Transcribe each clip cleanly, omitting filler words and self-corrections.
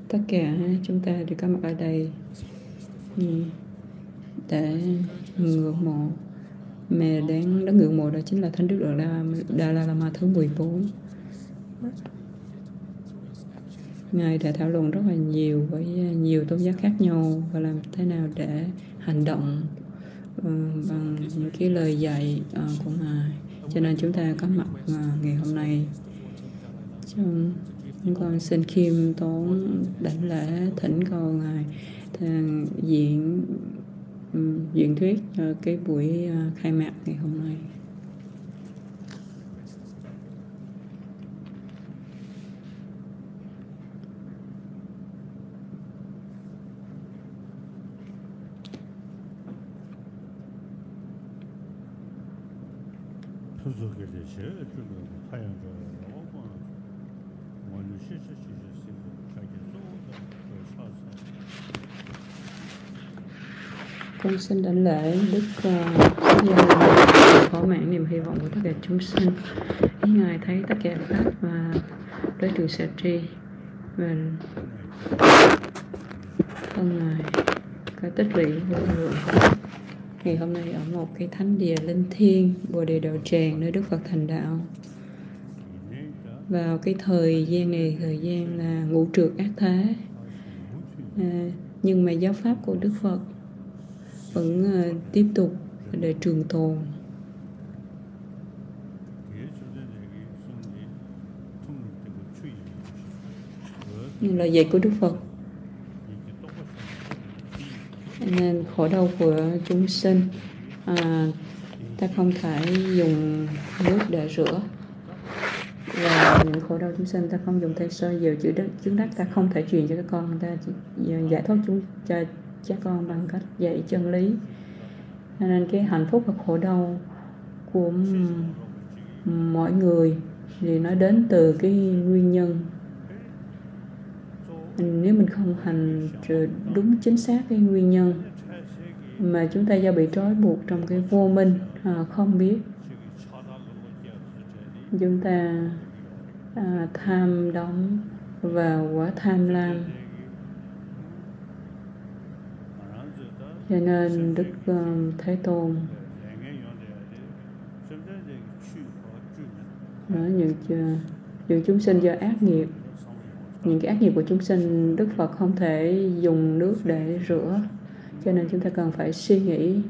Tất cả chúng ta đều có mặt ở đây để ngưỡng mộ, mà đáng ngưỡng mộ đó chính là Thánh Đức Đạt Lai Lạt thứ 14. Ngài đã thảo luận rất là nhiều với nhiều tôn giáo khác nhau và làm thế nào để hành động bằng những cái lời dạy của Ngài. Cho nên chúng ta có mặt ngày hôm nay. Chúng con xin khiêm tốn đảnh lễ thỉnh cầu Ngài diễn thuyết cái buổi khai mạc ngày hôm nay. Con xin đảnh lễ Đức thỏa mãn niềm hy vọng của tất cả chúng sinh. Ý Ngài thấy tất cả pháp và đối tượng sẽ tri và thân Ngài có tích lũy vô lượng. Ngày hôm nay ở một cái thánh địa linh thiêng Bồ Đề Đạo Tràng nơi Đức Phật thành đạo. Vào cái thời gian này, thời gian là ngũ trược ác thế, nhưng mà giáo pháp của Đức Phật vẫn tiếp tục để trường tồn. Nhưng lời dạy của Đức Phật nên khổ đau của chúng sinh, ta không thể dùng nước để rửa, và những khổ đau chúng sinh ta không dùng thay sơ dầu chướng đắc, ta không thể truyền cho các con, ta chỉ giải thoát chúng cho các con bằng cách dạy chân lý. Nên cái hạnh phúc và khổ đau của mọi người thì nó đến từ cái nguyên nhân. Nếu mình không hành đúng chính xác cái nguyên nhân mà chúng ta do bị trói buộc trong cái vô minh, không biết, chúng ta tham đắm vào quá tham lam. Cho nên Đức Thế Tôn nói những chúng sinh do ác nghiệp, những cái ác nghiệp của chúng sinh, Đức Phật không thể dùng nước để rửa. Cho nên chúng ta cần phải suy nghĩ.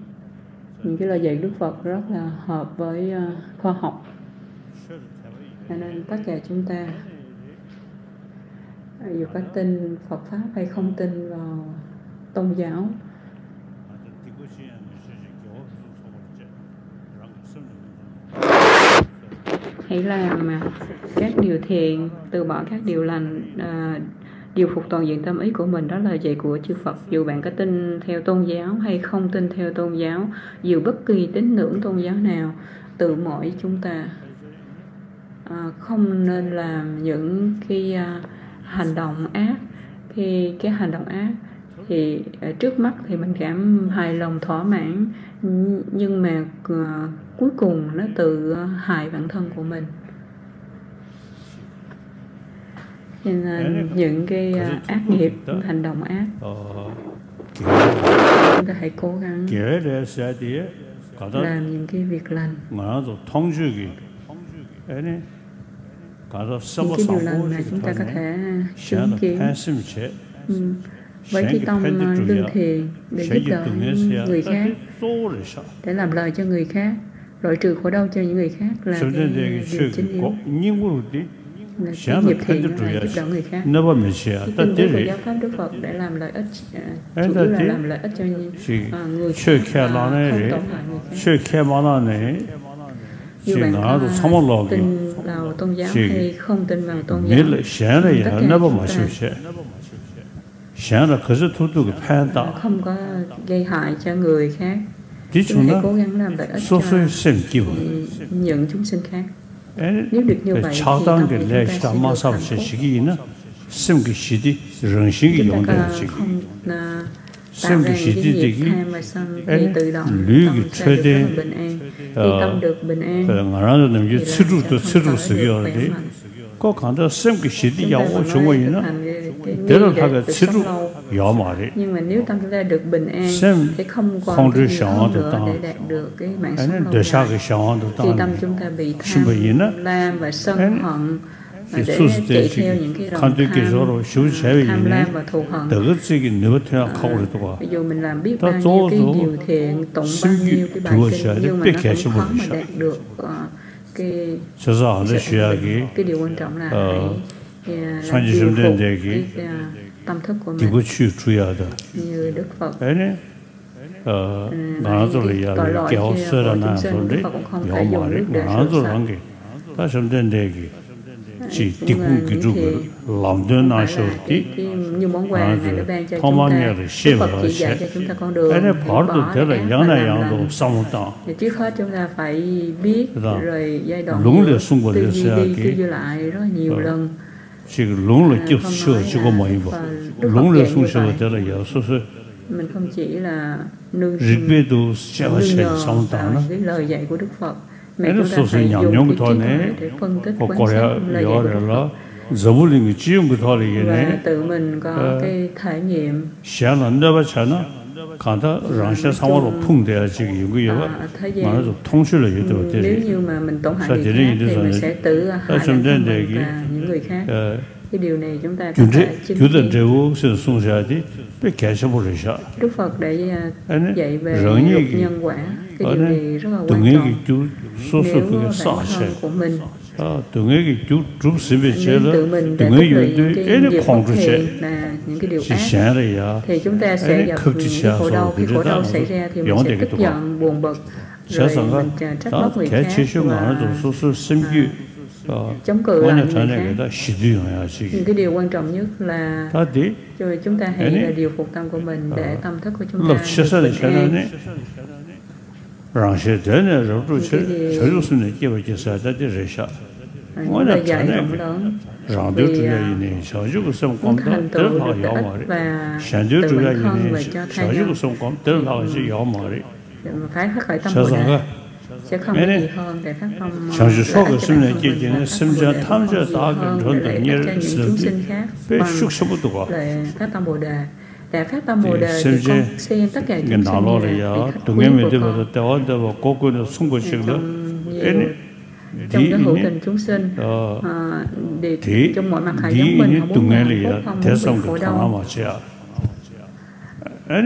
Những cái lời dạy Đức Phật rất là hợp với khoa học. Cho nên tất cả chúng ta, dù có tin Phật Pháp hay không tin vào tôn giáo, hãy làm các điều thiện, từ bỏ các điều lành, điều phục toàn diện tâm ý của mình. Đó là dạy của chư Phật. Dù bạn có tin theo tôn giáo hay không tin theo tôn giáo, dù bất kỳ tín ngưỡng tôn giáo nào, tự mỗi chúng ta không nên làm những cái hành động ác. Khi cái hành động ác thì trước mắt thì mình cảm hài lòng thỏa mãn, nhưng mà cuối cùng nó tự hại bản thân của mình. Cho nên những cái ác nghiệp, những hành động ác, chúng ta hãy cố gắng làm những cái việc lành. Những cái điều lành mà chúng ta có thể chứng kiến với cái tâm lương thiện để giúp đỡ người khác, để làm lời cho người khác, loại trừ khổ đau cho những người khác là cái điều chính yếu. Là cái nghiệp thiện là giúp đỡ người khác. Cái tinh túy của giáo pháp Đức Phật để làm lợi ích, chủ yếu là làm lợi ích cho người khác, không tổn hại người khác. Dù bạn có tin vào tôn giáo hay không tin vào tôn giáo, tất cả không có gây hại cho người khác. Chúng hãy cố gắng làm lợi ích cho những chúng sinh khác. Nếu được như vậy thì tâm chúng ta sẽ được hạnh phúc. Chúng ta không tạo ra những cái nghiệp tham và sân thì tự động tâm sẽ được rất bình an. Khi tâm được bình an thì là sẽ được khỏe mạnh. có khả năng xem cái sự đi giàu ở chỗ này nó, thế là thay cái sự giàu mà đấy. Nhưng mà nếu tâm chúng ta được bình an, sẽ không còn cái gì hơn nữa để đạt được cái mạng sống lâu dài. Khi tâm chúng ta bị tham lam và sân hận, để chạy theo những cái lòng tham lam và thù hận. Ví dụ mình làm biết bao nhiêu cái điều thiện, tụng bao nhiêu cái bài kinh, nhưng mà nó cũng khó mà đạt được cái điều quan trọng là hãy điều phục cái tâm thức của mình như Đức Phật. Tội lỗi của chúng sinh, Đức Phật cũng không phải dùng nước để rửa sạch. chỉ tiếp cung cái chủ làm đơn nào sau tí, như món quà này đã ban cho chúng ta, Đức Phật chỉ dạy cho chúng ta con đường để bỏ ác và làm lành. Trước hết chúng ta phải biết rồi giai đoạn tư duy đi tư duy lại rất nhiều lần. Không nói Đức Phật dạy như vậy. Mình không chỉ là nương nhờ vào cái lời dạy của Đức Phật, mà chúng ta phải dùng cái trí tuệ để phân tích quan sát lời dạy của Đức Phật và tự mình có cái thể nghiệm trong thế gian. Nếu như mà mình tổn hại người khác thì mình sẽ tự hại bản thân mình và những người khác. Cái điều này chúng ta có thể chứng kiến. Đức Phật đã dạy về luật nhân quả. Cái điều này rất là quan trọng. Nếu bản thân của mình nên tự mình đã tích lũy những cái việc bất thiện là những cái điều ác, thì chúng ta sẽ gặp những khổ đau. Khi khổ đau xảy ra thì mình sẽ tức giận, buồn bực, rồi mình trách móc người khác và chống cự lại người khác. Nhưng cái điều quan trọng nhất là chúng ta hãy là điều phục tâm của mình để tâm thức của chúng ta được bình an. Những lời dạy rộng lớn vì muốn thành tựu được lợi ích và tự bản thân và cho thai nhân phải phát khởi tâm Bồ Đề sẽ không có gì hơn để phát tâm lợi ích cho bản thân mình, phát tâm Bồ Đề không gì hơn để lợi ích cho những chúng sinh khác bằng lời phát tâm Bồ Đề. Để phát tâm Bồ Đề thì con xem tất cả chúng sinh là khách quý của con. Trong cái hữu tình chúng sinh trong mọi mặt hại giống mình, không muốn hạnh phúc, không muốn bị khổ đau. Nếu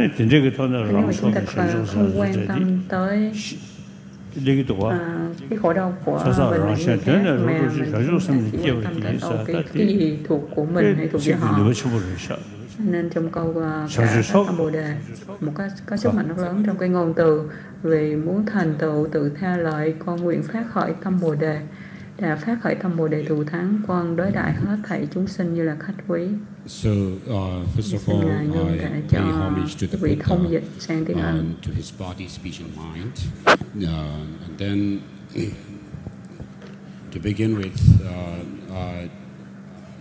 mà chúng ta không quan tâm tới cái khổ đau của mình người khác, mà mình chỉ quan tâm tới cái gì thuộc của mình hay thuộc về họ, nên trong câu cả phát tâm Bồ Đề có sức mạnh rất lớn trong cái ngôn từ vì muốn thành tựu tự tha lợi, con nguyện phát khởi tâm Bồ Đề. Đã phát khởi tâm Bồ Đề thù thắng, con đối đại hết thảy chúng sinh như là khách quý. So, first of all, I pay homage to the Buddha, to his body, speech, and mind. And then, to begin with,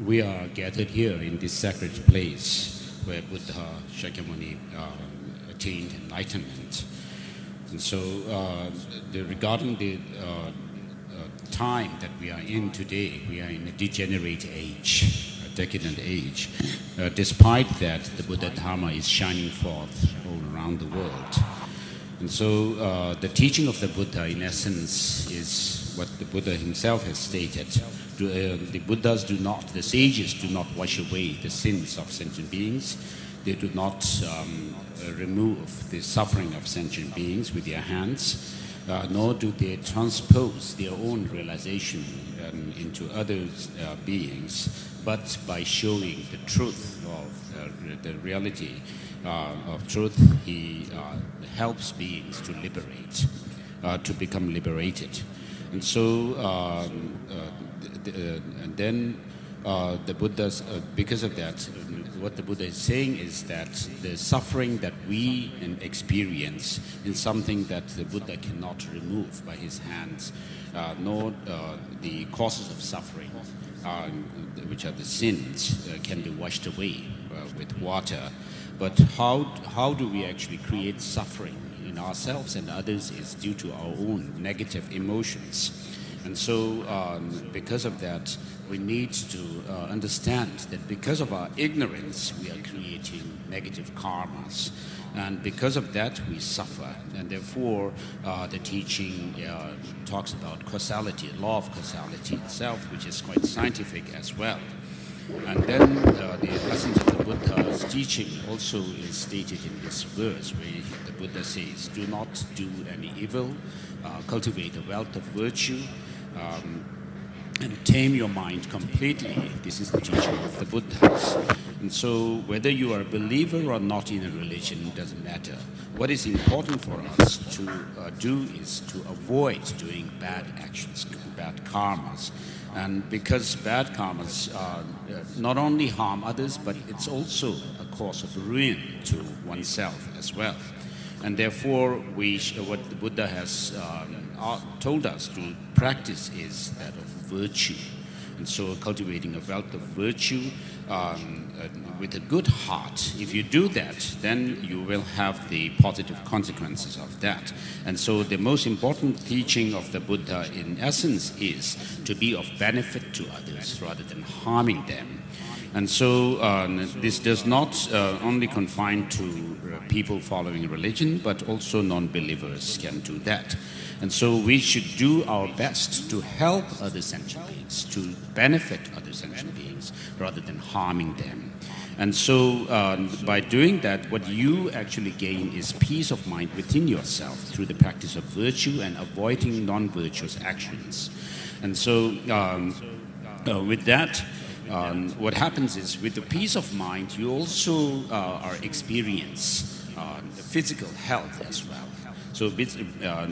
we are gathered here in this sacred place where Buddha Shakyamuni attained enlightenment. And so, regarding the time that we are in today, we are in a degenerate age, a decadent age. Despite that, the Buddha Dharma is shining forth all around the world. And so, the teaching of the Buddha, in essence, is what the Buddha himself has stated. The Buddhas do not, the sages do not wash away the sins of sentient beings. They do not remove the suffering of sentient beings with their hands, nor do they transpose their own realization into other beings, but by showing the truth of the reality of truth, he helps beings to liberate, to become liberated. And so, and then the Buddha's, because of that, what the Buddha is saying is that the suffering that we experience is something that the Buddha cannot remove by his hands, nor the causes of suffering, which are the sins, can be washed away with water. But how do we actually create suffering in ourselves and others is due to our own negative emotions. And so because of that, we need to understand that because of our ignorance, we are creating negative karmas. And because of that, we suffer. And therefore, the teaching talks about causality, law of causality itself, which is quite scientific as well. And then the essence of the Buddha's teaching also is stated in this verse, where the Buddha says, do not do any evil, cultivate a wealth of virtue, and tame your mind completely. This is the teaching of the Buddhas. And so whether you are a believer or not in a religion doesn't matter. What is important for us to do is to avoid doing bad actions, bad karmas. And because bad karmas not only harm others, but it's also a cause of ruin to oneself as well. And therefore, what the Buddha has told us to practice is that of virtue. And so cultivating a wealth of virtue with a good heart, if you do that, then you will have the positive consequences of that. And so the most important teaching of the Buddha in essence is to be of benefit to others rather than harming them. And so this does not only confine to people following religion, but also non-believers can do that. And so we should do our best to help other sentient beings, to benefit other sentient beings, rather than harming them. And so by doing that, what you actually gain is peace of mind within yourself through the practice of virtue and avoiding non-virtuous actions. And so with that, what happens is with the peace of mind, you also are experience physical health as well. So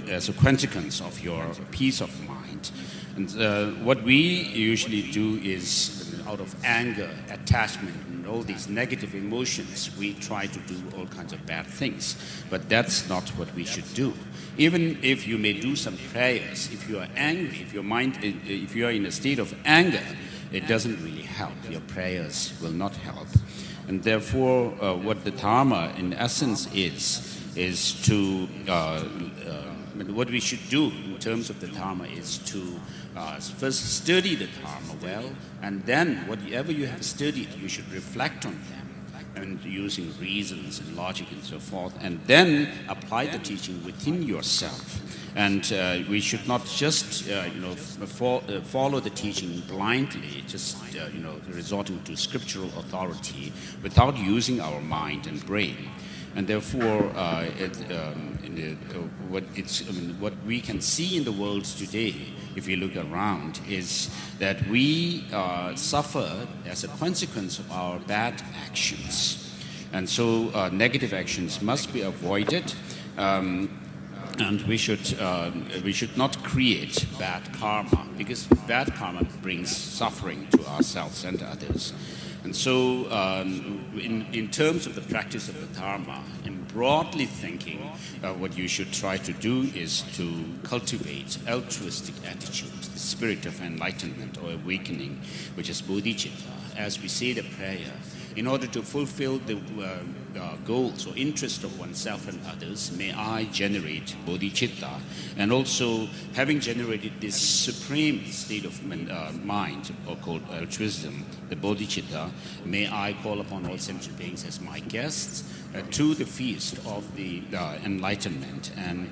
as a consequence of your peace of mind. And what we usually do is out of anger, attachment, and all these negative emotions, we try to do all kinds of bad things. But that's not what we should do. Even if you may do some prayers, if you are angry, if you are in a state of anger, it doesn't really help. Your prayers will not help. And therefore, what the Dharma in essence is to, what we should do in terms of the Dharma is to first study the Dharma well, and then whatever you have studied, you should reflect on them, and using reasons and logic and so forth, and then apply the teaching within yourself. And we should not just, follow the teaching blindly, just, resorting to scriptural authority without using our mind and brain. And therefore, what we can see in the world today, if you look around, is that we suffer as a consequence of our bad actions. And so negative actions must be avoided. And we should not create bad karma, because bad karma brings suffering to ourselves and others. And so in terms of the practice of the Dharma, in broadly thinking, what you should try to do is to cultivate altruistic attitude, the spirit of enlightenment or awakening, which is bodhicitta. As we say the prayer, in order to fulfill the goals or interests of oneself and others, may I generate bodhicitta. And also, having generated this supreme state of mind, or called altruism, the bodhicitta, may I call upon all sentient beings as my guests to the feast of the enlightenment. And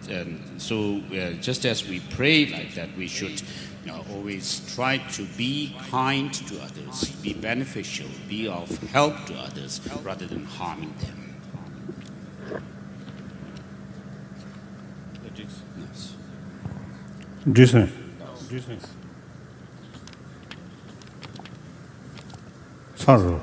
so, just as we pray like that, we should always try to be kind to others, be beneficial, be of help to others, rather than harming them. Disney. 차로.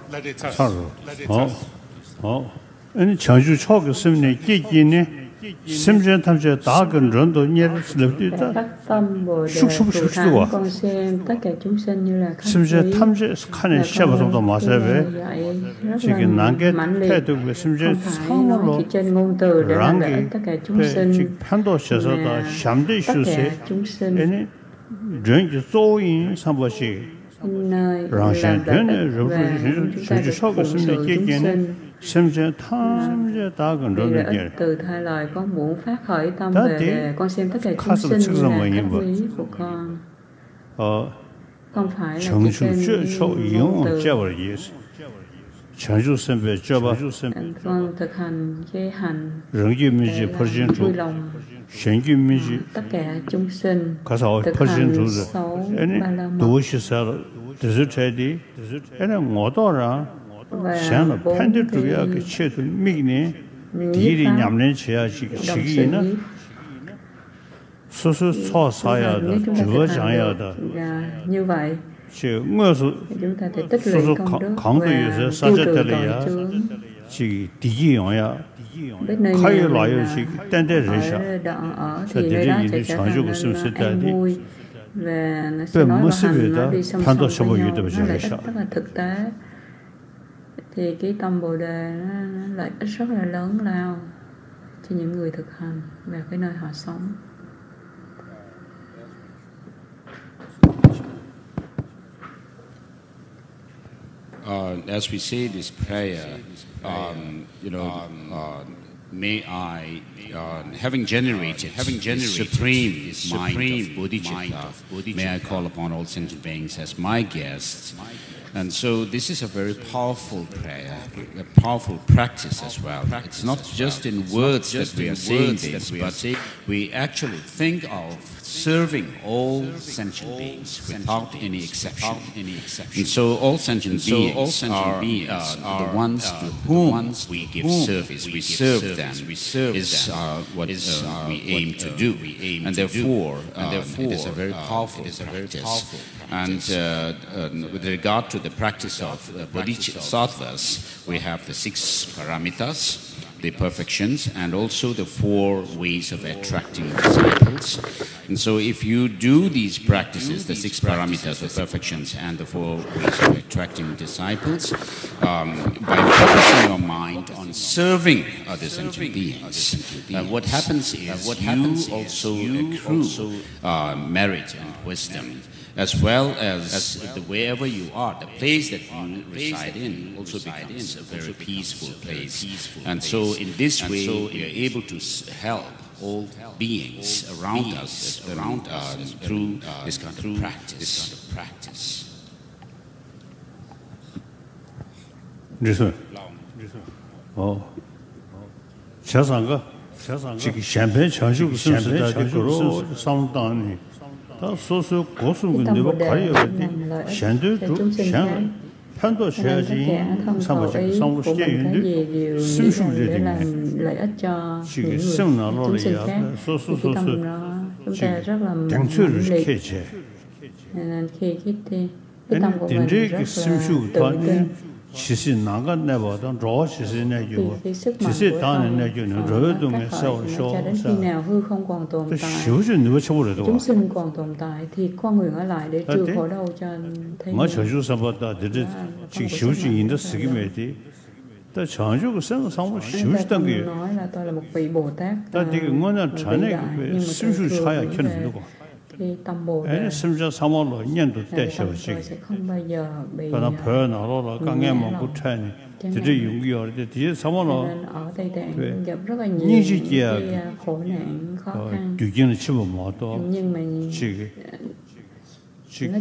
아니 장주 초기 심내 끼기네. 심지어 탐제 다근 런도 nhớ 슬럽디다. 슉슉슉슉 con xem tất cả chúng sinh như là khách 심지어 탐제 칸에 시작부터 마세베. 지금 난게 태도고 심지어 상으로 chỉ trên ngôn từ để làm lợi ích tất cả chúng sinh. 편도 셔서다 샴데 슈세. 아니 전기 조인 삼보시. 라신 되네. 장주 초기 심내 끼기네. 심지어 탐제 다근 런도 nhớ. Từ thay lời con muốn phát khởi tâm về con xem tất cả chúng sinh như là khách quý của con. không phải là chỉ trên ngôn từ. Con thực hành cái hành vui lòng tất cả chúng sinh, thực hành 6 ba la mật và 4 như vậy chúng ta thể tích lũy công đức và tiêu trừ tội chướng. Biết nơi nào ở thì nơi đó sẽ trở thành an vui, và nó sẽ nói vào hành nó đi song song với nhau, nó lợi ích rất là thực tế. Thì cái tâm Bồ Đề nó lợi ích rất là lớn lao cho những người thực hành và cái nơi họ sống. As we say this prayer, may I, having generated supreme mind of bodhicitta, may I call upon all sentient beings as my guests. And so this is a very powerful prayer, a powerful practice as well. It's not just in words that we are saying this, but we actually think of serving all sentient beings without any exception. And so all sentient beings are the ones to whom we give service. We serve them is what we aim to do. And therefore it is a very powerful practice. And with regard to the practice of bodhisattvas, we have the 6 paramitas, the perfections, and also the 4 ways of attracting disciples. And so if you do these practices, the 6 paramitas, the perfections, and the 4 ways of attracting disciples, by focusing your mind on serving other sentient beings, what happens is you also accrue merit and wisdom, as well as wherever you are, the place that you reside in also becomes a very peaceful place. And so in this way, we are able to help all beings around us through this kind of practice. 다 소소 고수군데 가려야지 샨도 샨 판도 해야지 상부시게 윤데 심심되게 lợi ích cho những người chúng sinh khác. Cái tâm đó chúng ta rất là mãnh liệt, nên khi cái tâm của mình rất là tự tin. chỉ是哪个那把当着其实那就只是当然那就能热动的烧烧cho đến khi nào hư không còn tồn tại, chúng sinh còn tồn tại thì con người ở lại để trừ khổ đau cho thế mà cho chúng ta bắt đầu từ chỉ修行인도 쓰기 매디 다 창조의 생상을修行단 게 nói là tôi là một vị Bồ Tát, 다 되게 뭐냐 전에 심수 차야 켜는 거 cái tâm Bồ Đề 심지어 사모로 년도 대셔지 sẽ không bao giờ bị 나로라 강에 먹고 차니 들이 용기할 때 뒤에 사모로 ở Tây Tạng gặp rất là nhiều cái khổ nạn khó khăn, 유기는 치고 뭐도 nhưng mà nó chỉ là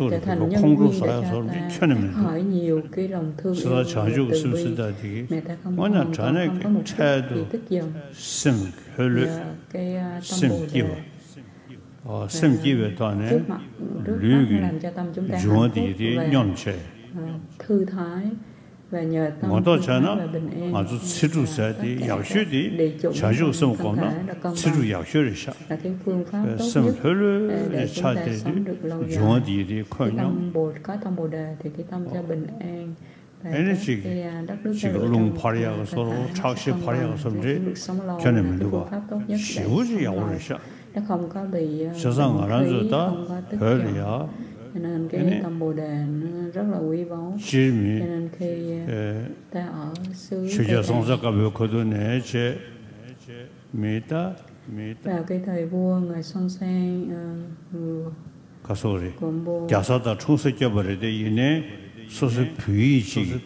trở thành nhân duyên để cho ta hỏi nhiều cái lòng thương yêu từ bi, mẹ ta không có một kỳ tích dần cái tâm Bồ Đề 생기에 또한 류기 용어들이 thư thái, và nhờ tâm 저는 bình an 아주 치료사들이 약효들이 자주 sống 치료 약효를 샤 phương pháp tốt nhất để chúng ta sống được lâu dài. 용어들이 Có tâm Bồ Đề thì cái tâm cho bình an, và cái đất nước ta 롱파리하고 서로 착시파리하고 서로 견해면 누가 쉬우지 야오를 샤 nó không có bị 세상 알아서 다 별이야. cho nên cái tâm Bồ Đề nó rất là quý báu. Cho nên khi ta ở xứ vào cái thời vua người Son Sang 가서다 총석해 버려도 이내 소소 부위지.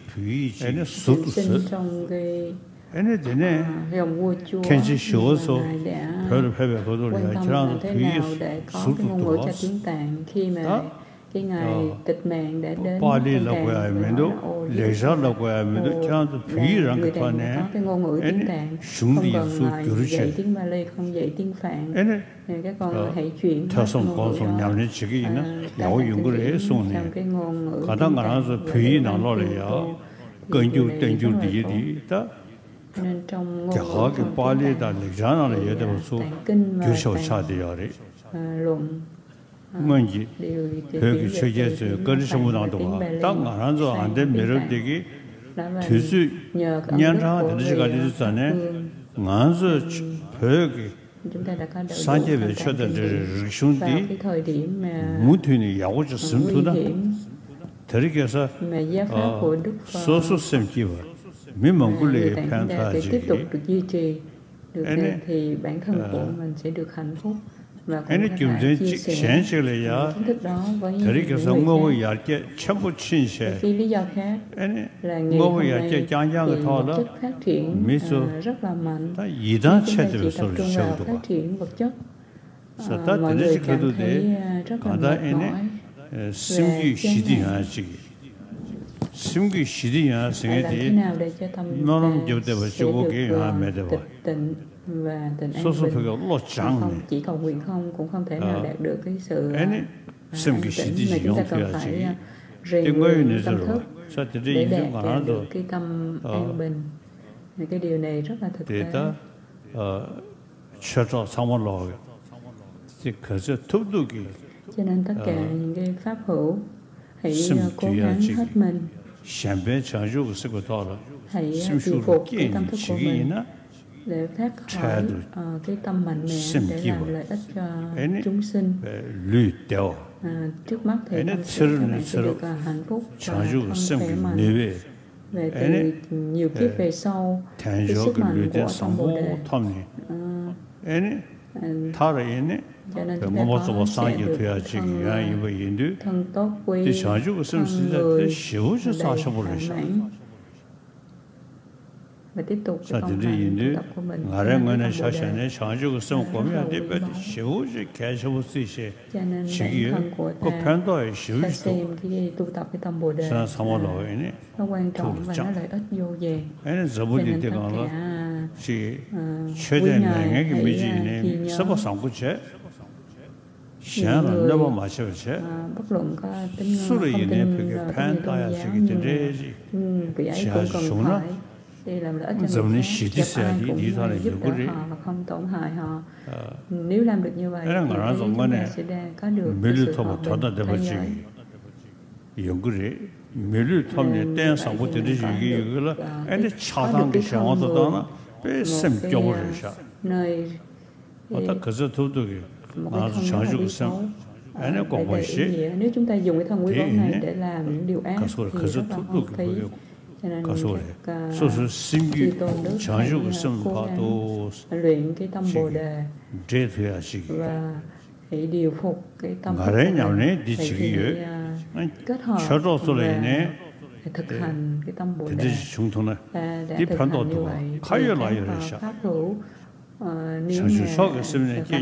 sinh trong cái Khi ông vua chúa Ngài đã quan tâm là thế nào để có cái ngôn ngữ cho tiếng Tạng khi mà cái ngày tịch mạng đã đến con Tạng người Tạng có cái ngôn ngữ tiếng Tạng, không cần dạy tiếng Bali, không dạy tiếng Phạn, các con hãy chuyển hết ngôn ngữ đó sang cái ngôn ngữ tiếng Tạng. Nên trong ngôn ngữ Tạng Kinh và Tạng luận đều tiếng nhờ cái âm đức của chúng ta đã có đợi đủ vào cái thời điểm mà nguy hiểm mà giáo pháp của Đức người Tạng để tiếp tục được duy trì được nên thì bản thân của mình sẽ được hạnh phúc và cũng có thể chia sẻ kiến thức đó với những người khác. Cái lý do khác là ngày hôm nay thì vật chất phát triển rất là mạnh. Chúng ta chỉ tập trung vào phát triển vật chất, mọi người cảm thấy rất là mệt mỏi về chân làm thế nào để cho tâm sẽ được tịch tịnh và tình an bình. Không chỉ cầu nguyện không cũng không thể nào đạt được cái sự an tĩnh, mà chúng ta cần phải rèn luyện tâm thức để đạt được cái tâm an bình. Cái điều này rất là thực tế. Cho nên tất cả những cái pháp hữu hãy cố gắng hết mình, hãy điều phục cái tâm thức của mình để phát khởi cái tâm mạnh mẽ để làm lợi ích cho chúng sinh. Trước mắt thì tâm thức các bạn sẽ được hạnh phúc và không khỏe mạnh. Về từ nhiều kiếp về sau, cái sức mạnh của tâm Bồ Đề cho nên chúng ta sẽ được thân tốt quý, thân người đầy hạnh mãn và tiếp tục cái công hành tu tập của mình. Cho nên bản thân của ta xem cái tu tập cái tâm Bồ Đề nó quan trọng và nó lợi ích vô vàn. Cho nên tất cả quý ngài hãy ghi nhớ những người bất luận có tín ngưỡng không tin vào cái tôn giáo, nhưng vị ấy cũng cần phải đi làm lợi ích cho người khác, gặp ai cũng giúp đỡ họ và không tổn hại họ. Nếu làm được như vậy thì chúng ta sẽ có được sự hòa bình thế giới. Có được cái không một nơi một cái thân rất là quý báu để ý nghĩa. Nếu chúng ta dùng cái thân quý báu này để làm những điều ác thì rất là hoang phí. Cho nên các chư tôn đức hãy cố gắng luyện cái tâm Bồ Đề và hãy điều phục cái tâm thức của mình, hãy kết hợp và thực hành cái tâm Bồ Đề. Ta đã thực hành như vậy để các pháp hữu nếu mà thực hành được như vậy thì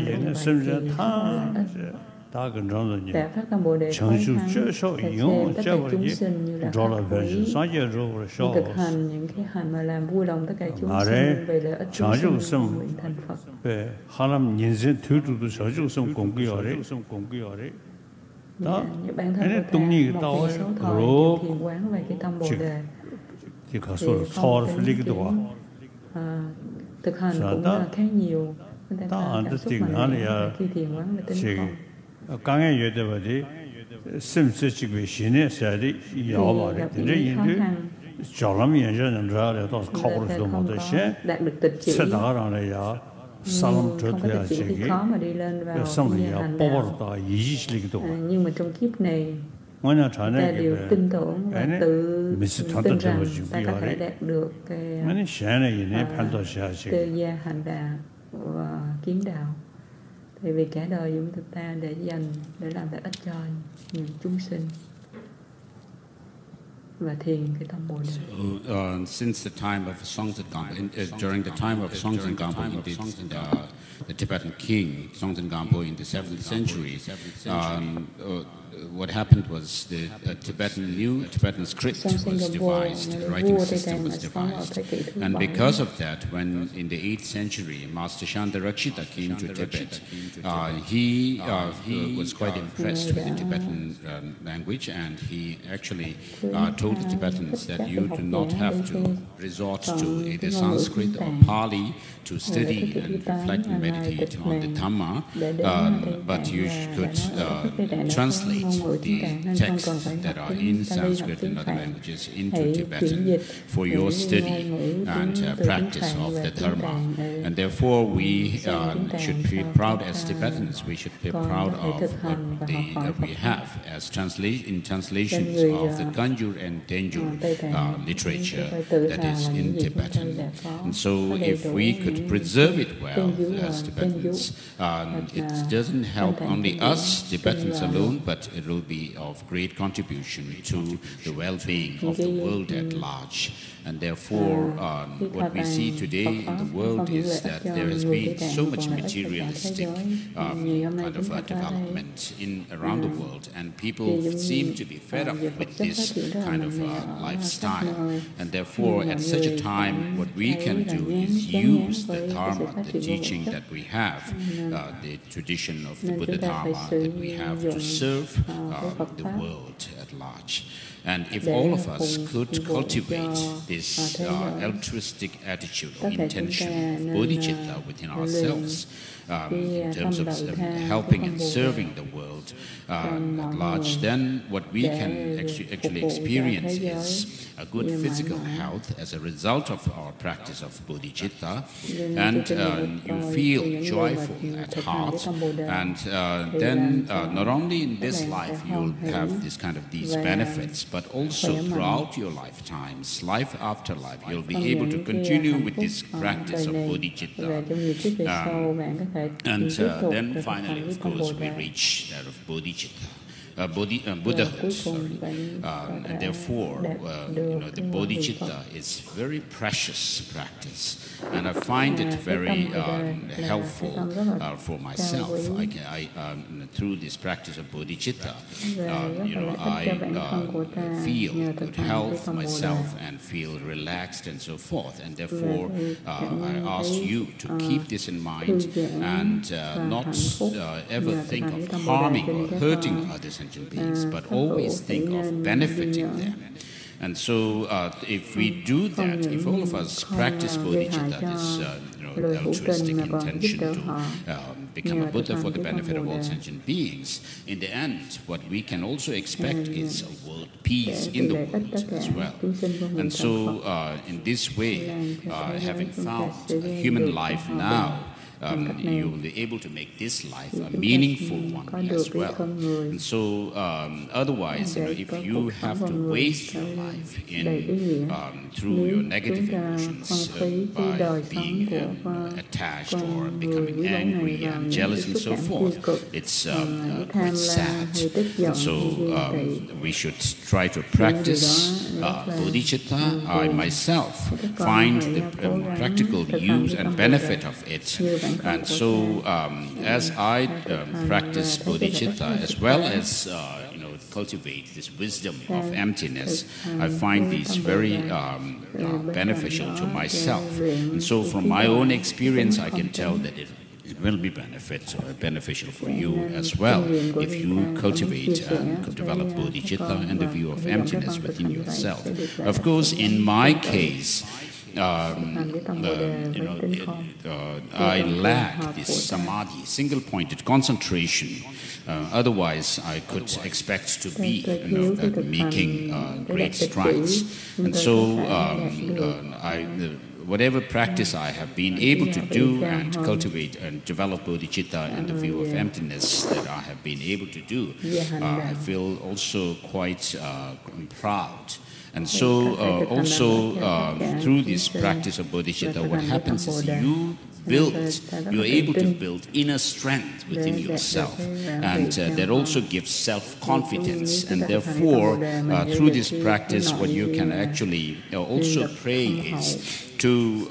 rất là lợi ích. Đã phát tâm Bồ Đề quán thắng thể xem tất cả chúng sinh như là pháp quý, thực hành những cái hành mà làm vui lòng tất cả chúng sinh về lợi ích chúng sinh nguyện thành Phật. Bản thân của ta một ngày số thời điều thiền quán về cái tâm Bồ Đề thì không thực hành cũng là khá nhiều. Chúng ta có cảm xúc mạnh mẽ khi thiền quán về tinh không. 강의 여대버디 심스직비 신의 세디 야바리 저람 연전은 라라도 커버도 못하시 세다라야 사람 저도야지 성이야 뽑아다 이지실기도 nhưng mà trong kiếp này ta đều tin tưởng và tự tin rằng ta có thể đạt được cái tự gia hành đạo và kiến đạo. Tại vì cả đời chúng ta để dành để làm lợi ích cho những chúng sinh. và thiền cái tâm Bồ Đề. So, since the time of Songtsen-Gampo, during the time of Songtsen-Gampo, the Tibetan king Songtsen-Gampo in the 7th century, what happened was the new Tibetan script was devised, the writing system was devised. And because of that, when in the 8th century, Master Shantarakshita came to Tibet, he was quite impressed with the Tibetan language, and he actually told the Tibetans that you do not have to resort to either Sanskrit or Pali to study and reflect and meditate on the Dhamma, but you could translate the texts that are in Sanskrit and other languages into Tibetan for your study and practice of the Dharma. And therefore, we should feel proud as Tibetans. We should be proud of that we have as translations of the Kanjur and Tenjur literature that is in Tibetan. And so, if we could preserve it well as Tibetans, it doesn't help only us Tibetans alone, but it will be of great contribution to the well-being of the world at large. And therefore, what we see today in the world is that there has been so much materialistic kind of development around the world, and people seem to be fed up with this kind of lifestyle. And therefore, at such a time, what we can do is use the Dharma, the teaching that we have, the tradition of the Buddha Dharma that we have to serve the world at large. And if all of us could cultivate this altruistic attitude or intention of bodhicitta within ourselves, in terms of helping and serving the world at large, then what we can actually experience is a good physical health as a result of our practice of bodhicitta, and you feel joyful at heart, and then not only in this life you'll have this kind of these benefits, but also throughout your lifetimes, life after life, you'll be able to continue with this practice of bodhicitta. And then finally, of course, we reach that of bodhicitta. Buddhahood, and therefore, the bodhicitta is very precious practice, and I find it very helpful for myself. Through this practice of bodhicitta, I feel good health myself and feel relaxed and so forth. And therefore, I ask you to keep this in mind and not ever think of harming or hurting others beings, but always think of benefiting them. And so, if we do that, if all of us practice bodhicitta, this altruistic intention to become a Buddha for the benefit of all sentient beings, in the end, what we can also expect is a world peace in the world as well. And so, in this way, having found a human life now, you will be able to make this life a meaningful one as well. And so, otherwise, if you have to waste your life through your negative emotions by being attached or becoming angry and jealous and so forth, it's quite sad. And so, we should try to practice bodhicitta. I myself find the practical use and benefit of it. And so, as I practice bodhicitta, as well as cultivate this wisdom of emptiness, I find these very beneficial to myself. And so, from my own experience, I can tell that it will be beneficial for you as well if you cultivate and develop bodhicitta and the view of emptiness within yourself. Of course, in my case, I lack this samadhi, single-pointed concentration. Otherwise, I could expect to be, making great strides. And so, whatever practice I have been able to do and cultivate and develop bodhicitta and the view of emptiness that I have been able to do, I feel also quite proud And so also through this practice of bodhicitta, what happens is you're able to build inner strength within yourself, and that also gives self-confidence. And therefore, through this practice, what you can actually also pray is to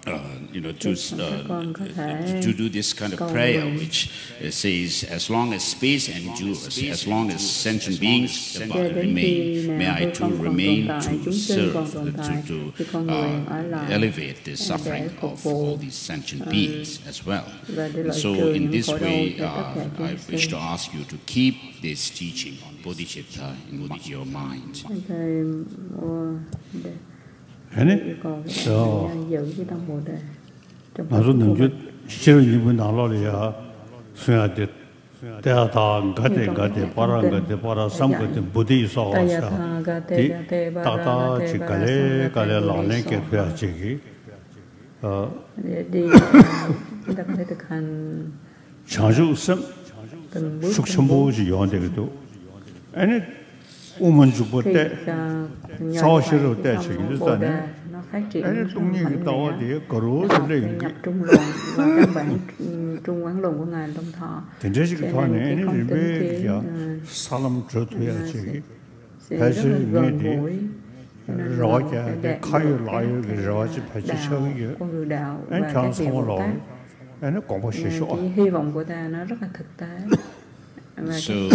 to do this kind of prayer, which says, as long as space endures, as long as sentient beings remain, may I too remain to serve, to elevate the suffering of all these sentient beings as well. And so in this way, I wish to ask you to keep this teaching on bodhicitta in your mind. Amen. So, 나도 능주 실은 이분 나로리야 수야데 대하다 가데 바라 삼거데 부디 있어서 따다 지갈에 갈에 라네 ke thuya chi chúng ta có thể thực hành 장주 심 숙심보지 요한데도 아니 오면 주보때 사실로 때 지기도잖아요. Anh tung như cái tàu thì có rú cho lên nhập trung luận và các bản trung quán luận của ngài Long Thọ. Thì cái thọ này nó chỉ biết cái salam trở thuê chứ, hay là nghe thì rõ cái khai lại cái rõ chứ phải chỉ chơi cái anh chẳng xong rồi anh nó còn có sự sợ. Hy vọng của ta nó rất là thực tế. So we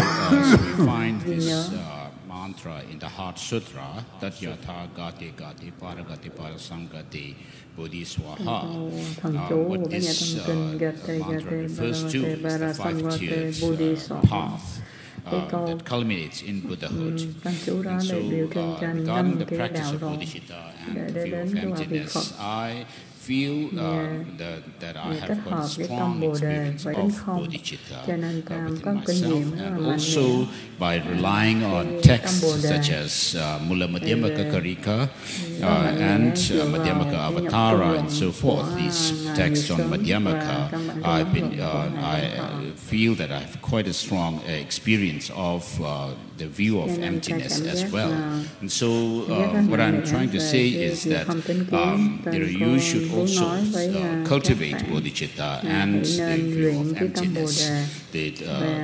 find this mantra in the Heart Sutra, Tatyatha Gati Gati Paragati Parasamgati Bodhiswaha. What this mantra refers to is the 5 tiers path that culminates in Buddhahood. And so regarding the practice of bodhicitta and the view of emptiness, I feel that I have got a strong experience of bodhicitta within myself, and also by relying on texts such as Mula Madhyamaka Karika and Madhyamaka Avatara and so forth. These texts on Madhyamaka, I feel that I have quite a strong experience of the view of emptiness as well. And so what I'm trying to say is that you should also cultivate bodhicitta and the view of emptiness, the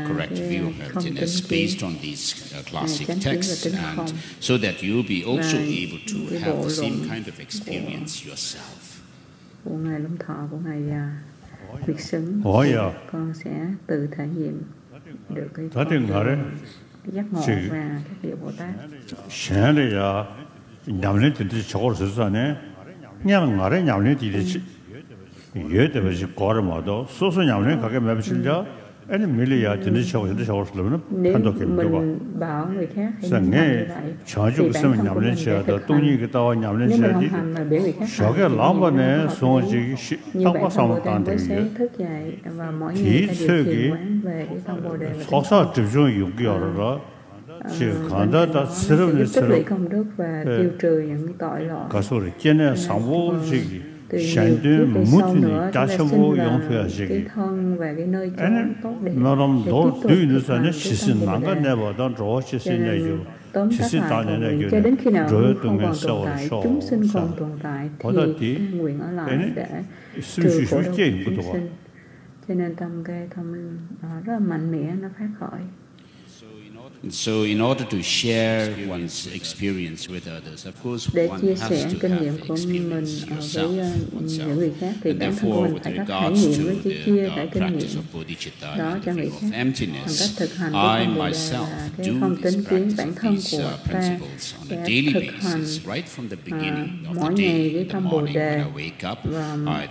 correct view of emptiness based on these classic texts, and so that you'll be also able to have the same kind of experience yourself. Của ngài Long Thọ, của ngài Việt Xứng, con sẽ tự thể nghiệm được cái giác ngộ và các vị Bồ Tát. Sáng đây là nhằm lên từ chỗ sự ra nè, nhằm ngã đấy nhằm lên thì nhớ tới bây giờ có rồi mà đó, số nhằm lên các mấy bữa giờ, anh mới là từ chỗ rồi nếu mình bảo người khác hãy nhằm như vậy, thì bản thân của mình sẽ thực hành. Nếu mình không hành mà biểu người khác hành, như bản thân Bồ Tát mới sẽ thức dậy và mỗi ngày ta điều khiển quán về cái tâm Bồ Đề và giúp tích lũy công đức và tiêu trừ những tội lỗi. Từ nhiều kiếp sau nữa, chúng ta sinh ra cái thân và cái nơi chốn tốt đẹp để tiếp tục thực hành cái tâm Bồ Đề. Cho nên tóm tắt lại, cho đến khi nào hư không còn tồn tại, chúng sinh còn tồn tại, thì nguyện ở lại để trừ khổ đau chúng sinh. Cho nên tâm rất là mạnh mẽ, nó phát khởi. So in order to share one's experience with others, of course, one has to have experience yourself, oneself. And therefore, with regards to the practice of bodhicitta and the view of emptiness, I myself do practice these principles on a daily basis, right from the beginning of the day. In the morning when I wake up, I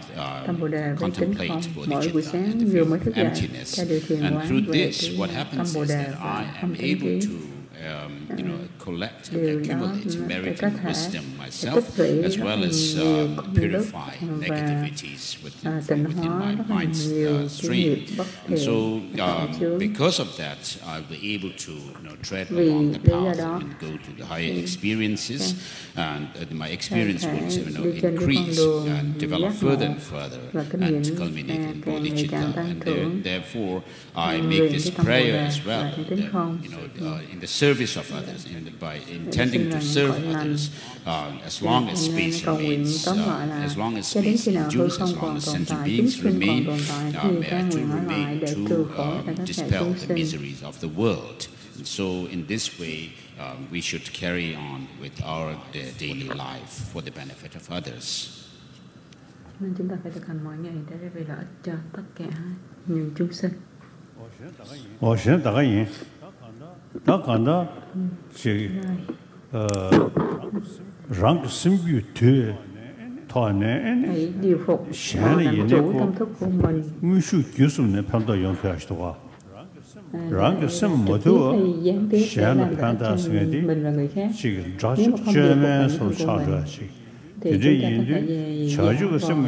contemplate bodhicitta and the view of emptiness. And through this, what happens is that I am able to collect and accumulate merit and wisdom myself, as well as purify negativities within my mind's stream. And so, because of that, I'll be able to tread along the path and go to the higher experiences, and my experience will increase and develop further and further, and culminate in bodhicitta. And therefore, I make this prayer as well, that, in the service of others, others, by intending to serve others, as long as space remains, as long as space endures, as long as sentient beings remain, to remain to dispel the miseries of the world. And so, in this way, we should carry on with our daily life for the benefit of others. Nên chúng ta phải thực hành mỗi ngày để vì lợi ích cho tất cả những chúng sinh. Hãy điều phục và làm chủ tâm thức của mình. Trực tiếp hay gián tiếp để làm lợi ích cho mình và người khác. Nếu mà không điều phục bản thân của mình, thì chúng ta có thể về giả vờ.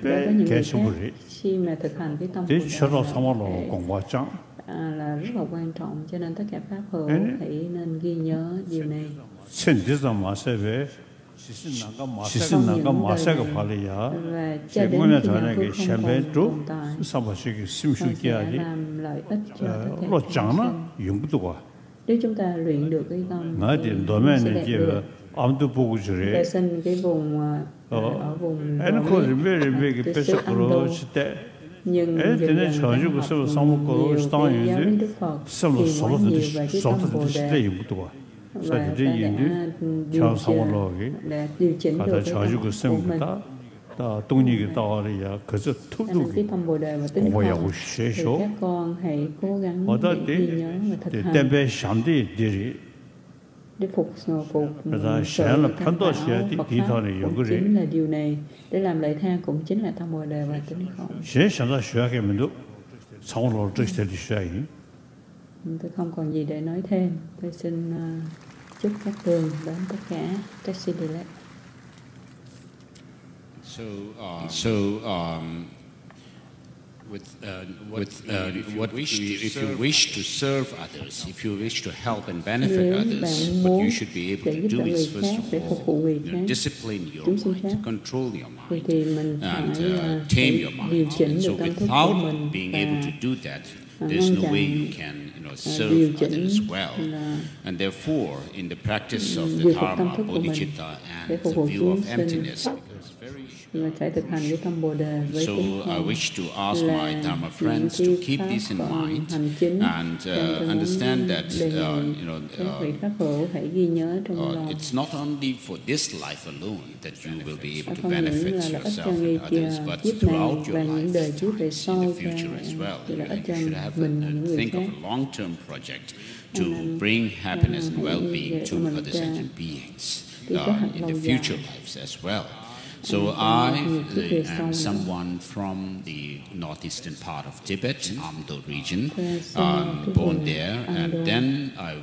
Đối với những người khác, khi mà thực hành cái tâm Bồ Đề là rất là quan trọng, cho nên tất cả pháp hữu hãy nên ghi nhớ điều này. Và cho đến khi nào tôi không còn tồn tại, con sẽ làm lợi ích cho tất cả chúng sinh. Nếu chúng ta luyện được cái tâm thì sẽ đạt được vệ sinh cái vùng ở vùng từ xứ Ấn Độ. Nhưng dần dần đã học nhiều cái giáo lý Đức Phật thì quá nhiều về cái tâm Bồ Đề và ta đã điều chỉnh được cái tâm của mình. Cái tâm Bồ Đề và tính không thì các con hãy cố gắng để ghi nhớ và thực hành để phục sự tham khảo Phật pháp cũng chính là điều này, để làm lợi tha cũng chính là tâm Bồ Đề và tính không. Tôi không còn gì để nói thêm. Tôi xin chúc các tường đến tất cả taxi delay. If you wish to serve others, if you wish to help and benefit others, what you should be able to do is first of all discipline your mind, control your mind, and tame your mind. So without being able to do that, there's no way you can serve others well. And therefore, in the practice of the Dharma, bodhicitta, and the view of emptiness, so I wish to ask my Dharma friends to keep this in mind and understand that it's not only for this life alone that you will be able to benefit yourself and others, but throughout your life, in the future as well. You should have think of a long-term project to bring happiness and well-being to other sentient beings in the future lives as well. So I am someone from the northeastern part of Tibet, Amdo region, born there, and then I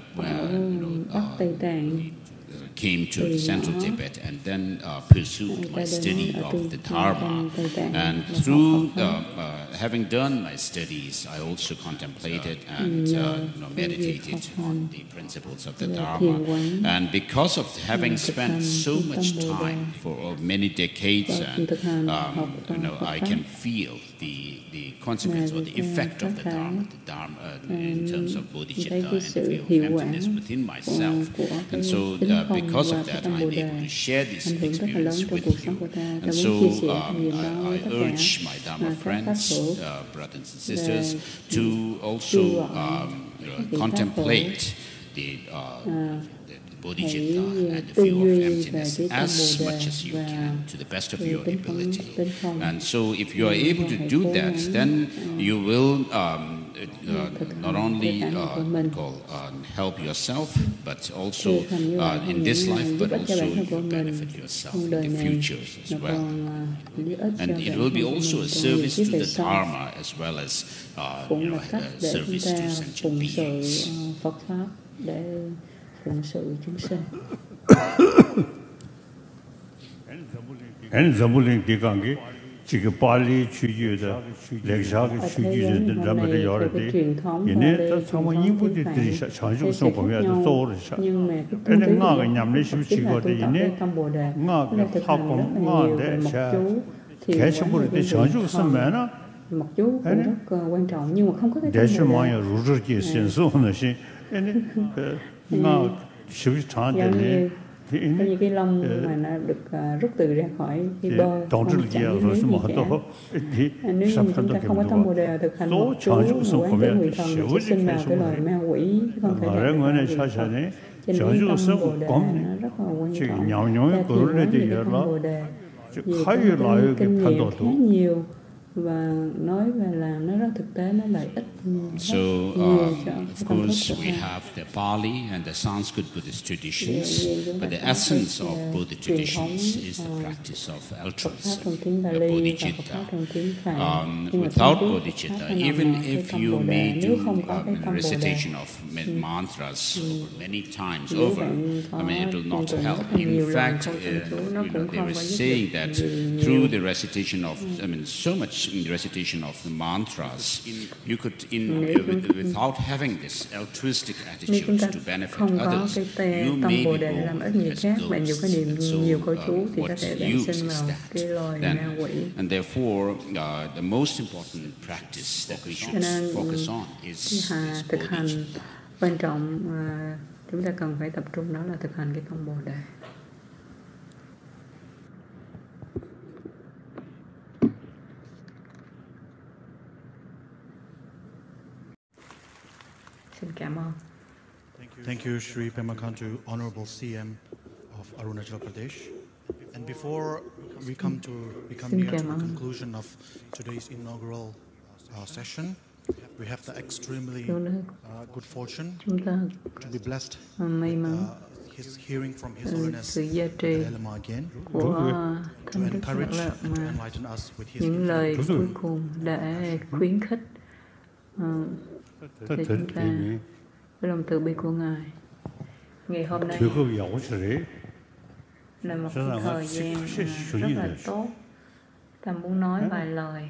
came to central Tibet and then pursued my study of the Dharma. And through having done my studies, I also contemplated and meditated on the principles of the Dharma. And because of having spent so much time for many decades, and I can feel the consequence or the effect of the Dharma in terms of bodhicitta and the view of emptiness within myself. And so because of that, I'm able to share this experience with you. And so I urge my Dharma friends, brothers and sisters, to also contemplate the bodhicitta and the view of emptiness as much as you can, to the best of your ability. And so if you are able to do that, then you will not only help yourself, but also in this life, but also you will benefit yourself in the future as well. And it will be also a service to the Dharma as well as service to sentient beings. Phụng sự chúng sinh. Anh Zabuling đi càng cái chỉ cái Bali chữ đó, lệ giáo cái chữ đó làm cái đó đấy. Hiện nay ta tham gia những vấn đề gì sản xuất sản phẩm là tốt rồi. Anh ngã cái nhầm đấy chỉ có đấy hiện nay ngã cái học công ngã đấy sẽ cái sản phẩm đấy sản xuất sản phẩm mặc chú cũng rất quan trọng, nhưng mà không có cái để cho mọi người rút ra cái sản xuất này giống như cái lông mà nó được rút từ ra khỏi cái bơ, không chẳng biết gì cả. Nếu như chúng ta không có tâm Bồ Đề thực hành một chú quán tới người thần thì sẽ sinh vào cái loài ma quỷ, chứ không thể đạt được loài vị Phật. Cho nên tâm Bồ Đề nó rất là quan trọng. Ta thiền quán về cái tâm Bồ Đề, vì có kinh nghiệm khá nhiều và nói và làm nó rất thực tế, nó lợi ích. So, of course, we have the Pali and the Sanskrit Buddhist traditions, but the essence of both the traditions is the practice of altruism, bodhicitta. Without bodhicitta, even if you may do recitation of mantras many times over, I mean, it will not help. In fact, they were saying that through the recitation of, I mean, so much in the recitation of the mantras, you could, without having this altruistic attitude to benefit others, you may be born as ghosts. And so, what use is that? Then, and therefore, the most important practice that we should focus on is bodhicitta. Quan trọng chúng ta cần phải tập trung đó là thực hành cái tâm Bồ Đề. Xin cảm ơn. Thank you, Sri Pema Khantu, Honorable CM of Arunachal Pradesh. And before we come here to the conclusion of today's inaugural session, we have the extremely good fortune to be blessed with hearing from His Holiness Dalai Lama again, to encourage and to enlighten us with His những lời cuối cùng để khuyến khích để chúng ta với lòng từ bi của Ngài. Ngày hôm nay là một thời gian rất là tốt. Ta muốn nói vài lời.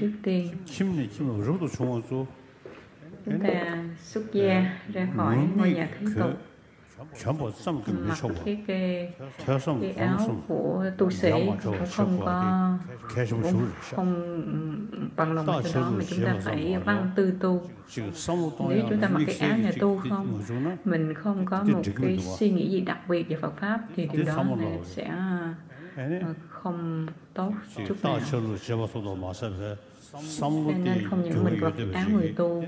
Trước tiên, chúng ta xuất gia ra khỏi ngôi nhà thế tục, mặc cái áo của tu sĩ, không bằng lòng cho đó mà chúng ta phải văn tư tu. Nếu chúng ta mặc cái áo nhà tu không, mình không có một cái suy nghĩ gì đặc biệt về Phật pháp thì điều đó sẽ không tốt chút nào. Cho nên không những mình mặc áo người tu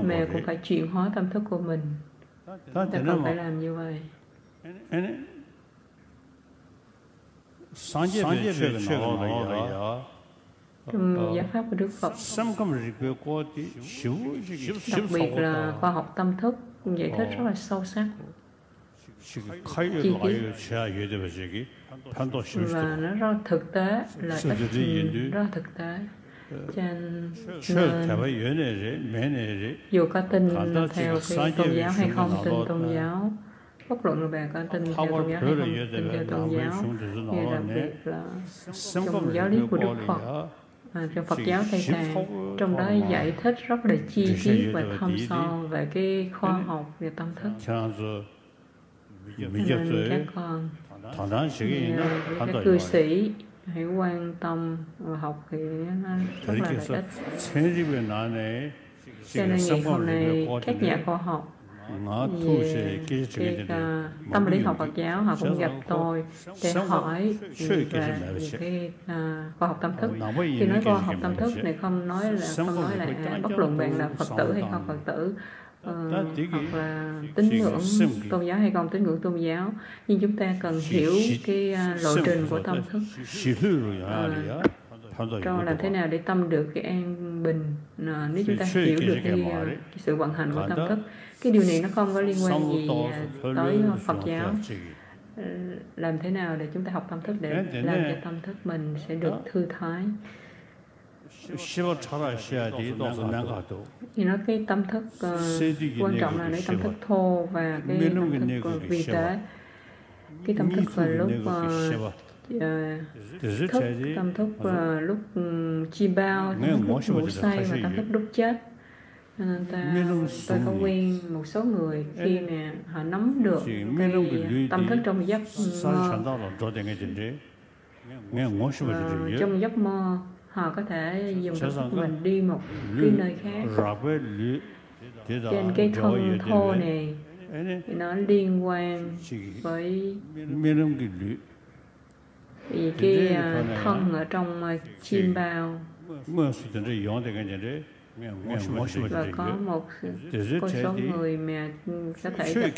mà cũng phải chuyển hóa tâm thức của mình. Ta cần phải làm như vậy. Trong giáo pháp của Đức Phật, đặc biệt là khoa học tâm thức giải thích rất là sâu sắc, chi tiết và nó rất thực tế, lợi ích rất thực tế. Cho nên dù có tin theo cái tôn giáo hay không tin tôn giáo, bất luận là bạn có tin theo tôn giáo hay không tin theo tôn giáo, như đặc biệt là trong giáo lý của Đức Phật, trong Phật giáo Tây Tạng, trong đó giải thích rất là chi tiết và thâm sâu về cái khoa học về tâm thức. Nên các con, các cư sĩ hãy quan tâm và học thì nó rất là lợi ích. Cho nên ngày hôm nay các nhà khoa học về cái tâm lý học Phật giáo họ cũng gặp tôi để hỏi về cái khoa học tâm thức. Khi nói khoa học tâm thức này không nói là bất luận bạn là Phật tử hay không Phật tử, hoặc là tín ngưỡng tôn giáo hay không tín ngưỡng tôn giáo, nhưng chúng ta cần hiểu cái lộ trình của tâm thức, cho làm thế nào để tâm được cái an bình. Nếu chúng ta hiểu được cái sự vận hành của tâm thức, cái điều này nó không có liên quan gì tới Phật giáo. Làm thế nào để chúng ta học tâm thức để làm cho tâm thức mình sẽ được thư thái. Thì nói cái tâm thức quan trọng là lấy tâm thức thô và cái tâm thức vi tế. Cái tâm thức vào lúc thức, tâm thức lúc chi bao, tâm thức lúc ngủ say và tâm thức lúc chết. Tôi có quen một số người khi mà họ nắm được cái tâm thức trong giấc mơ, trong giấc mơ họ có thể dùng tâm thức của mình đi một cái nơi khác. Trên cái thân thô này thì nó liên quan với cái thân ở trong chim bao, và có một số người mà có thể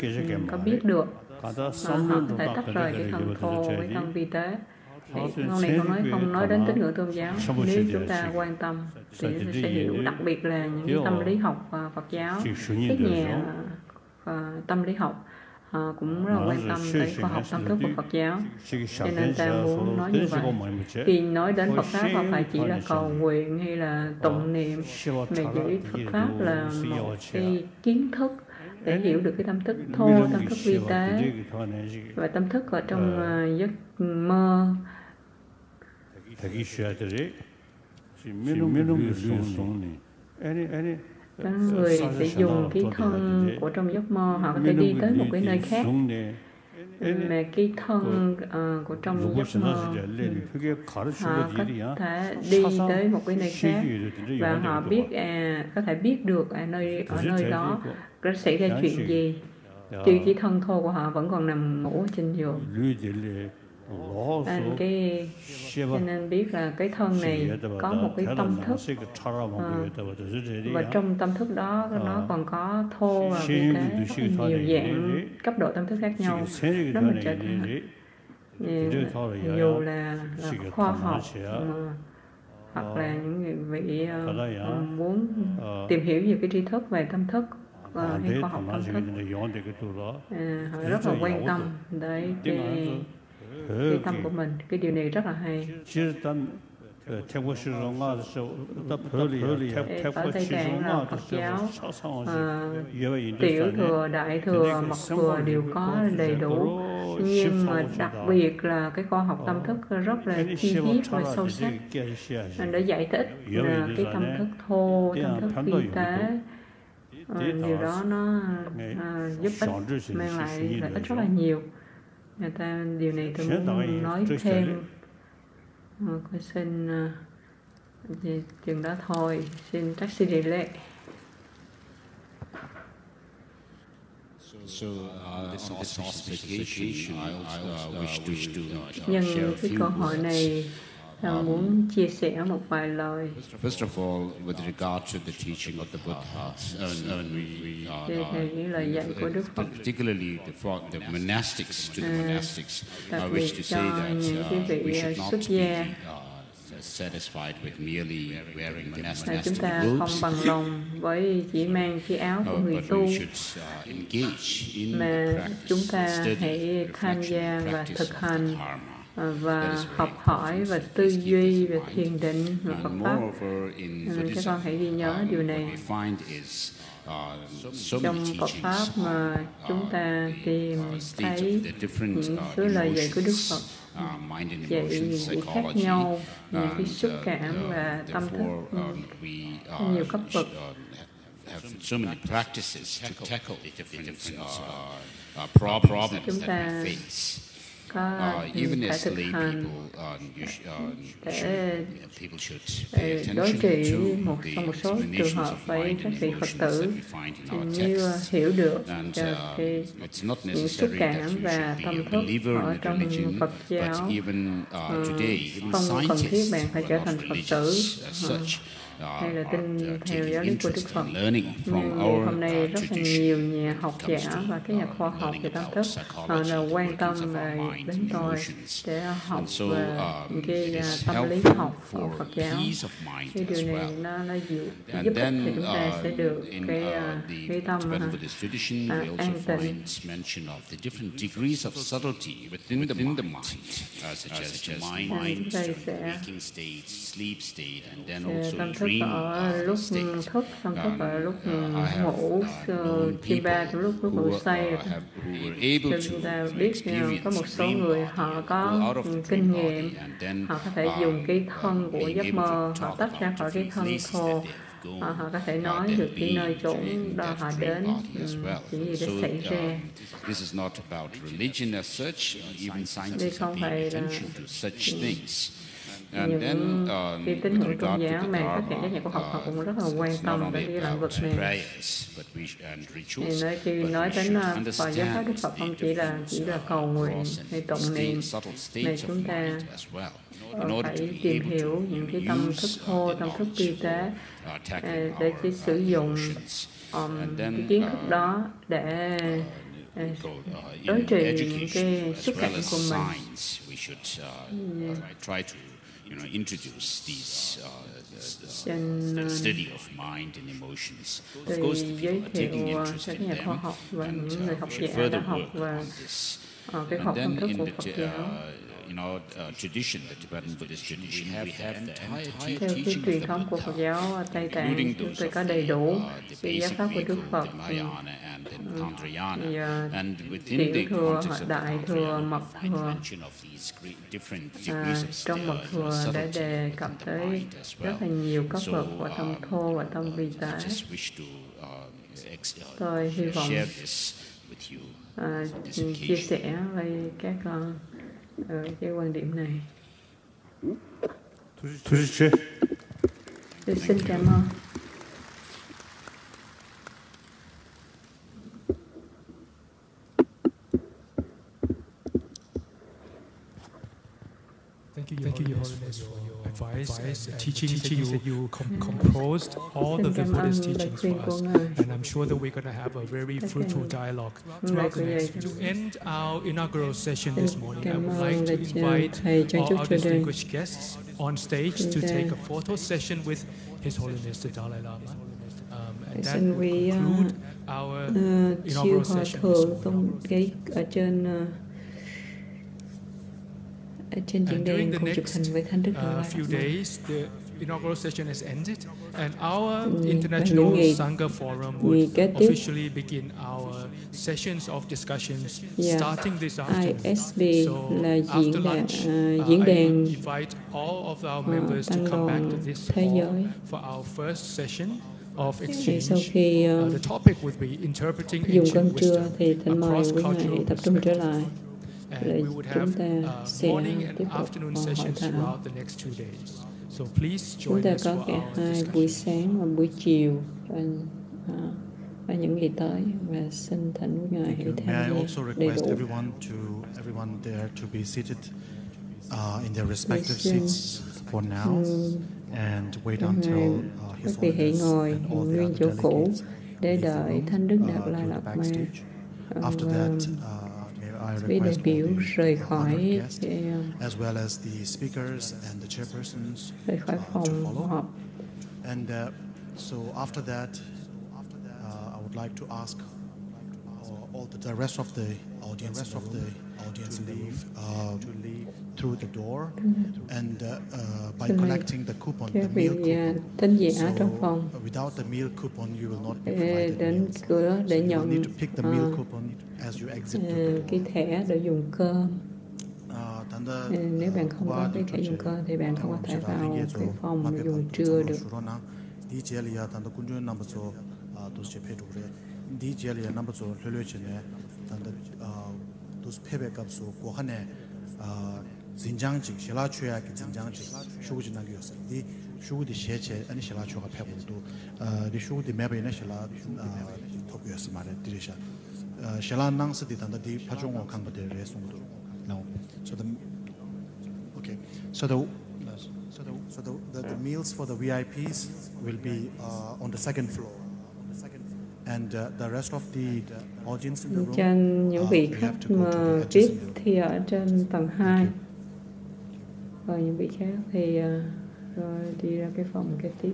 có biết được, họ có thể tách rời cái thân thô với thân vi tế. Hôm nay không nói đến tín ngưỡng tôn giáo. Nếu chúng ta quan tâm thì sẽ hiểu, đặc biệt là những cái tâm lý học Phật giáo, các nhà tâm lý học cũng rất là quan tâm tới khoa học tâm thức của Phật giáo. Cho nên ta muốn nói như vậy. Khi nói đến Phật Pháp không phải chỉ là cầu nguyện hay là tụng niệm, mà chỉ Phật Pháp là một cái kiến thức để hiểu được cái tâm thức thô, tâm thức vi tế và tâm thức ở trong giấc mơ. Có người sẽ dùng cái thân của trong giấc mơ, họ có thể đi tới một cái nơi khác, mà cái thân của trong giấc mơ họ có thể đi tới một cái nơi khác, và họ biết có thể biết được ở nơi đó có xảy ra chuyện gì. Chỉ thân thô của họ vẫn còn nằm ngủ trên giường. Cho nên biết là cái thân này có một cái tâm thức, và trong tâm thức đó nó còn có thô và vi tế, nhiều dạng cấp độ tâm thức khác nhau. Đó mình trở thành dù là khoa học hoặc là những vị muốn tìm hiểu về cái tri thức về tâm thức hay khoa học tâm thức, họ rất là quan tâm tới cái tâm của mình. Cái điều này rất là hay. Ở Tây Tạng là Phật giáo, tiểu thừa, đại thừa, mật thừa đều có đầy đủ, nhưng mà đặc biệt là cái khoa học tâm thức rất là chi tiết và sâu sắc để giải thích cái tâm thức thô, tâm thức vi tế. Điều đó nó giúp ích, mang lại lợi ích rất là nhiều. Điều này tôi muốn nói thêm. Tôi xin chừng đó thôi. Xin taxi delay. Nhân cái câu hỏi này, ta muốn chia sẻ một vài lời. First of all, with regard to the teaching of the Buddha, những lời dạy của Đức Phật, particularly the monastics, to the monastics, I wish to say that we should not be satisfied with merely wearing monastic chúng ta không bằng lòng với chỉ mang cái áo của người tu, mà chúng ta hãy tham gia và thực hành và học hỏi và tư duy về thiền định và Phật Pháp. Các con hãy ghi nhớ điều này. Trong Phật Pháp mà chúng ta tìm thấy những số lời dạy của Đức Phật dạy những vị khác nhau, những cái xúc cảm và tâm thức nhiều cấp bậc. Chúng ta có phải thực hành để đối trị một số trường hợp với các vị Phật tử, như hiểu được những xúc cảm và tâm thức ở trong Phật giáo. Không cần thiết bạn phải trở thành Phật tử hay là tin theo giáo lý của Đức Phật. Nhưng hôm nay rất là nhiều nhà học giả và các nhà khoa học về tâm thức là quan tâm đến tôi để học về những cái tâm lý học của Phật giáo. Cái điều này nó giúp ích thì chúng ta sẽ được cái tâm an tịnh. Tâm thức ở lúc thức, tâm thức ở lúc ngủ, chim ba trong lúc ngủ say. Chúng ta biết có một số người họ có kinh nghiệm, họ có thể dùng cái thân của giấc mơ, họ tách ra khỏi cái thân thô. Họ có thể nói được cái nơi chốn đó họ đến, chuyện gì đã xảy ra. Đây không phải là những cái tín hữu tôn giáo mà phát triển các nhà khoa học họ cũng rất là quan tâm đến cái lĩnh vực này. Thì khi nói đến Phật giáo pháp Đức Phật không chỉ là cầu nguyện hay tụng niệm, mà chúng ta phải tìm hiểu những cái tâm thức thô, tâm thức vi tế để chỉ sử dụng cái kiến thức đó để đối trị những cái xúc cảm của mình. Từ giới thiệu các nhà khoa học và những người học giả đã học và cái học tâm thức của Phật giáo. Theo cái truyền thống của Phật giáo Tây Tạng, chúng tôi có đầy đủ cái giáo pháp của Đức Phật, tiểu thừa, đại thừa, mật thừa. Trong mật thừa đã đề cập tới rất là nhiều cấp bậc của tâm thô và tâm vi tế. Tôi hy vọng chia sẻ với các con cái quan điểm này. Xin cảm ơn. Thank you, Your Holiness, for your advice, teaching. You composed all the Buddhist teachings for us, and I'm sure that we're going to have a very fruitful dialogue throughout the next. To end our inaugural session this morning, I would like to invite all our distinguished guests on stage to take a photo session with His Holiness the Dalai Lama. And that will conclude our inaugural session this morning. Trên diễn đàn cùng chụp hình với Thánh Đức Đạt Lai. Few days, the inaugural session has ended, and our International Sangha Forum would officially begin our sessions of discussions starting this afternoon. So after lunch, I invite all of our members to come back to this hall for our first session of exchange. The topic would be interpreting ancient wisdom across cultural and we would have morning and afternoon sessions throughout the next 2 days. So please join us for our discussion. Buổi sáng và buổi chiều và những ngày tới, và xin thỉnh Ngài hãy tham gia đầy đủ. May I also request everyone there to be seated in their respective seats for now and wait until His Quý vị hãy ngồi and all the nguyên other chỗ cũ delegates để đợi Thánh Đức Đạt Lai Lạt Ma. After that, Quý đại biểu rời khỏi as well as the speakers and the chairpersons khỏi phòng họp. And so after that, I would like to ask all the rest of the audience to leave through the door, and by collecting the coupon, the meal coupon. So without the meal coupon, you will not be provided đến meals. cửa để So you nhận need to pick the meal coupon as you exit the door. cái thẻ để dùng cơm. Nếu bạn không có cái thẻ dùng cơm thì bạn không có thể vào cái phòng dùng trưa được. 진장직 실라초야 진장직 슈구지 나기였어. 이 슈구디 셰체 아니 실라초가 패고도 이 슈구디 매베네 실라 토비였어 말에 디리샤 실라낭스디 단다디 파종어 강바데 레송도 now so the meals for the VIPs will be on the second floor, and the rest of the audience in the room, cho những vị khách mà VIP thì ở trên tầng 2, và những vị khác thì đi ra cái phòng kế tiếp.